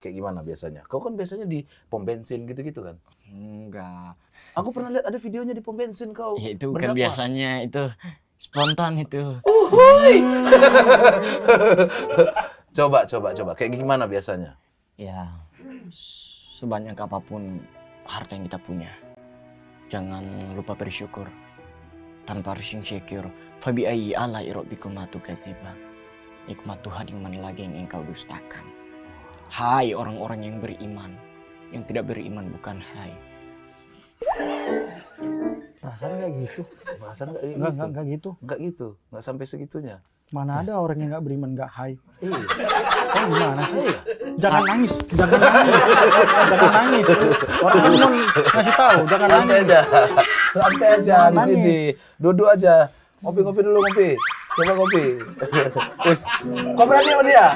Kayak gimana biasanya? Kau kan biasanya di pom bensin gitu-gitu kan? Enggak. Aku pernah lihat ada videonya di pom bensin kau Ya itu kan berdakwah. biasanya itu spontan itu. Uhuy! Coba. Kayak gimana biasanya? Ya, sebanyak apapun harta yang kita punya, jangan lupa bersyukur tanpa harus insecure. Fabi ayyi ala'i rabbikuma tukadziban. Nikmat Tuhan yang mana lagi yang engkau dustakan. Hai orang-orang yang beriman, yang tidak beriman bukan hai. Perasaan nggak gitu. Perasaan nggak gitu? Nggak gitu. Nggak sampai segitunya. Mana ada orang yang nggak beriman nggak high. Iya. Oh gimana sih? Iya. Jangan nangis. Jangan nangis. Orang cuma ngasih tahu, jangan Santai nangis. aja. Santai aja di Nangis. sini. Duduk aja. Ngopi dulu ngopi. Coba ngopi. Wis. Kau berani sama dia?